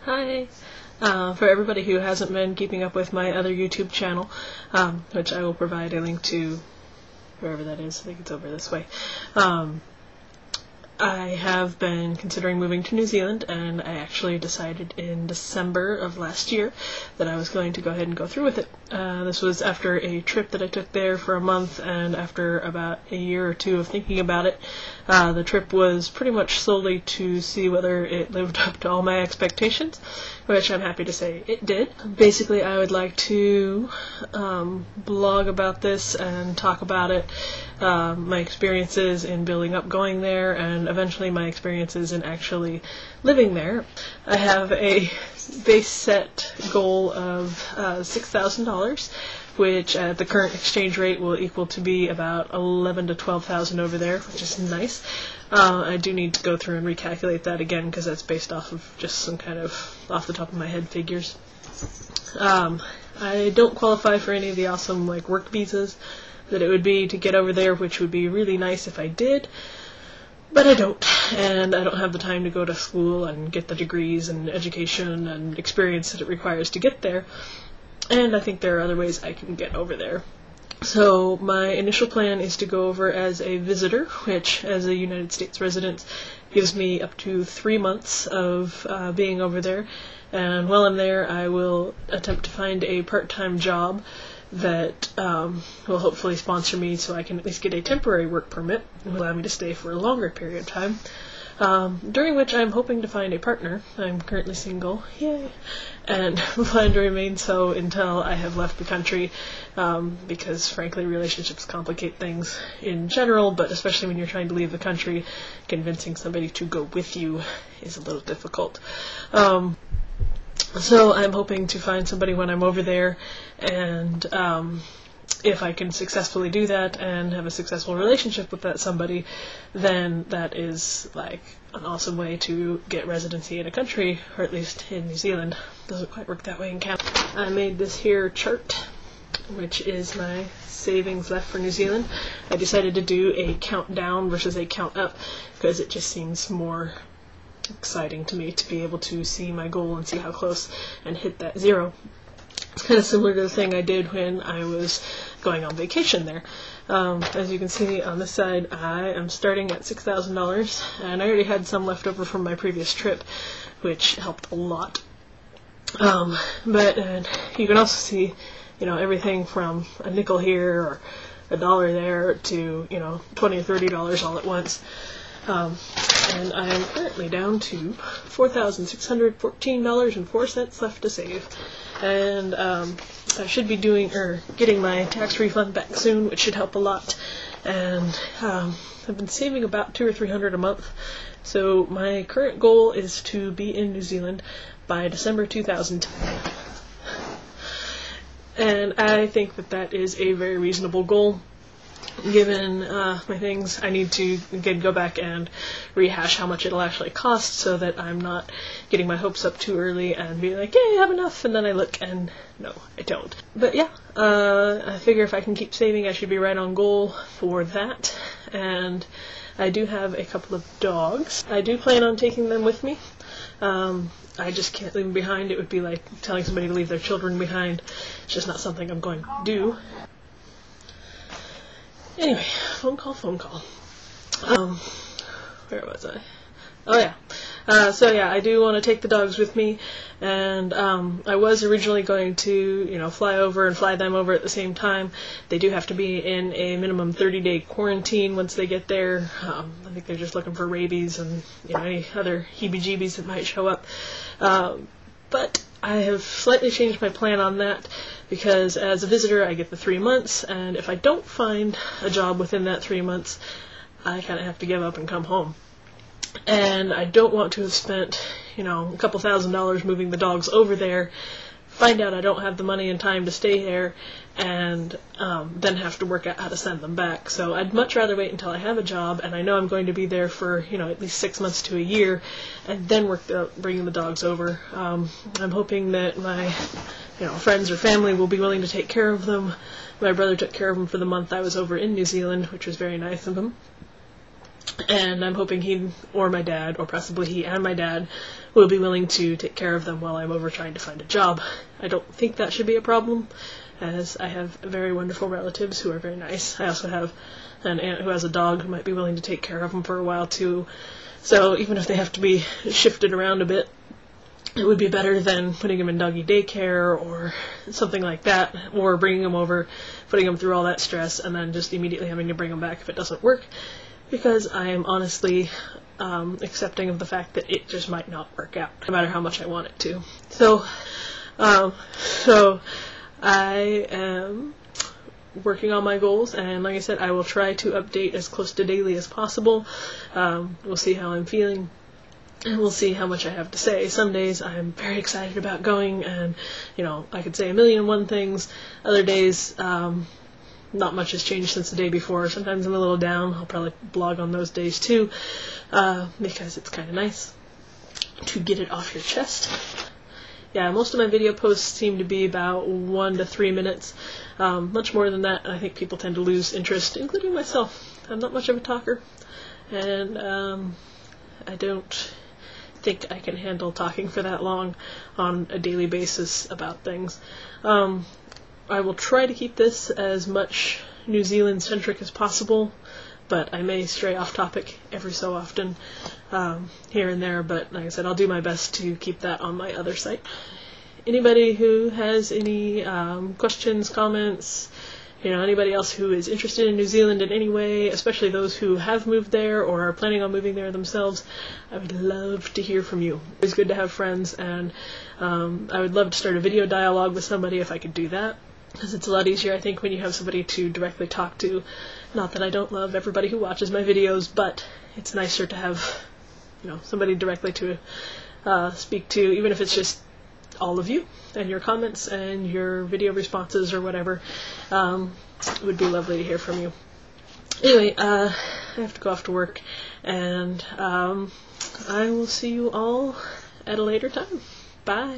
Hi! For everybody who hasn't been keeping up with my other YouTube channel, which I will provide a link to wherever that is, I think it's over this way, I have been considering moving to New Zealand, and I actually decided in December of last year that I was going to go ahead and go through with it. This was after a trip that I took there for a month, and after about a year or two of thinking about it. The trip was pretty much solely to see whether it lived up to all my expectations, which I'm happy to say it did. Basically, I would like to blog about this and talk about it, my experiences in building up going there, and eventually my experiences in actually living there. I have a base set goal of $6,000, which at the current exchange rate will equal to be about $11,000 to $12,000 over there, which is nice. I do need to go through and recalculate that again because that's based off of just some kind of off the top of my head figures. I don't qualify for any of the awesome work visas that it would be to get over there, which would be really nice if I did. But I don't, and I don't have the time to go to school and get the degrees and education and experience that it requires to get there. And I think there are other ways I can get over there. So my initial plan is to go over as a visitor, which as a United States resident gives me up to 3 months of being over there. And while I'm there, I will attempt to find a part-time job that will hopefully sponsor me so I can at least get a temporary work permit and allow me to stay for a longer period of time, during which I'm hoping to find a partner. I'm currently single, yay, and plan to remain so until I have left the country, because frankly relationships complicate things in general, but especially when you're trying to leave the country, convincing somebody to go with you is a little difficult. So I'm hoping to find somebody when I'm over there, and if I can successfully do that and have a successful relationship with that somebody, then that is an awesome way to get residency in a country, or at least in New Zealand. Doesn't quite work that way in Canada. I made this here chart, which is my savings left for New Zealand. I decided to do a count down versus a count up because it just seems more exciting to me to be able to see my goal and see how close and hit that zero. It's kind of similar to the thing I did when I was going on vacation there. As you can see on this side, I am starting at $6,000, and I already had some left over from my previous trip, which helped a lot. But you can also see, everything from a nickel here or a dollar there to, $20 or $30 all at once. And I am currently down to $4,614.04 left to save. And I should be getting my tax refund back soon, which should help a lot. And I've been saving about $200 or $300 a month. So my current goal is to be in New Zealand by December 2010. And I think that is a very reasonable goal. Given my things, I need to again go back and rehash how much it'll actually cost so that I'm not getting my hopes up too early and be like, yay, I have enough, and then I look and no, I don't. But yeah, I figure if I can keep saving, I should be right on goal for that. And I do have a couple of dogs. I do plan on taking them with me. I just can't leave them behind. It would be like telling somebody to leave their children behind. It's just not something I'm going to do. Anyway, phone call. Where was I? Oh yeah. So yeah, I do want to take the dogs with me, and I was originally going to, fly over and fly them over at the same time. They do have to be in a minimum 30-day quarantine once they get there. I think they're just looking for rabies and any other heebie-jeebies that might show up. But I have slightly changed my plan on that, because as a visitor I get the 3 months, and if I don't find a job within that 3 months, I kind of have to give up and come home. And I don't want to have spent, a couple $1,000s moving the dogs over there, find out I don't have the money and time to stay there, and then have to work out how to send them back. So I'd much rather wait until I have a job, and I know I'm going to be there for, at least 6 months to a year, and then work out bringing the dogs over. I'm hoping that my friends or family will be willing to take care of them. My brother took care of them for the month I was over in New Zealand, which was very nice of him. and I'm hoping he or my dad, or possibly he and my dad, will be willing to take care of them while I'm over trying to find a job. I don't think that should be a problem, as I have very wonderful relatives who are very nice. I also have an aunt who has a dog who might be willing to take care of them for a while too. So even if they have to be shifted around a bit, it would be better than putting them in doggy daycare or something like that, or bringing them over, putting them through all that stress, and then just immediately having to bring them back if it doesn't work, because I am honestly accepting of the fact that it just might not work out, no matter how much I want it to. So I am working on my goals, and like I said, I will try to update as close to daily as possible. We'll see how I'm feeling, and we'll see how much I have to say. Some days I'm very excited about going, and I could say 1,000,001 things. Other days, not much has changed since the day before. Sometimes I'm a little down. I'll probably blog on those days too, because it's kind of nice to get it off your chest. Yeah, most of my video posts seem to be about 1 to 3 minutes. Much more than that, I think people tend to lose interest, including myself. I'm not much of a talker, and I don't think I can handle talking for that long on a daily basis about things. I will try to keep this as much New Zealand-centric as possible, but I may stray off topic every so often here and there, but like I said, I'll do my best to keep that on my other site. Anybody who has any questions, comments, anybody else who is interested in New Zealand in any way, especially those who have moved there or are planning on moving there themselves, I would love to hear from you. It's good to have friends, and I would love to start a video dialogue with somebody if I could do that, because it's a lot easier, I think, when you have somebody to directly talk to. Not that I don't love everybody who watches my videos, but it's nicer to have, somebody directly to speak to, even if it's just all of you and your comments and your video responses or whatever. It would be lovely to hear from you. Anyway, I have to go off to work, and I will see you all at a later time. Bye.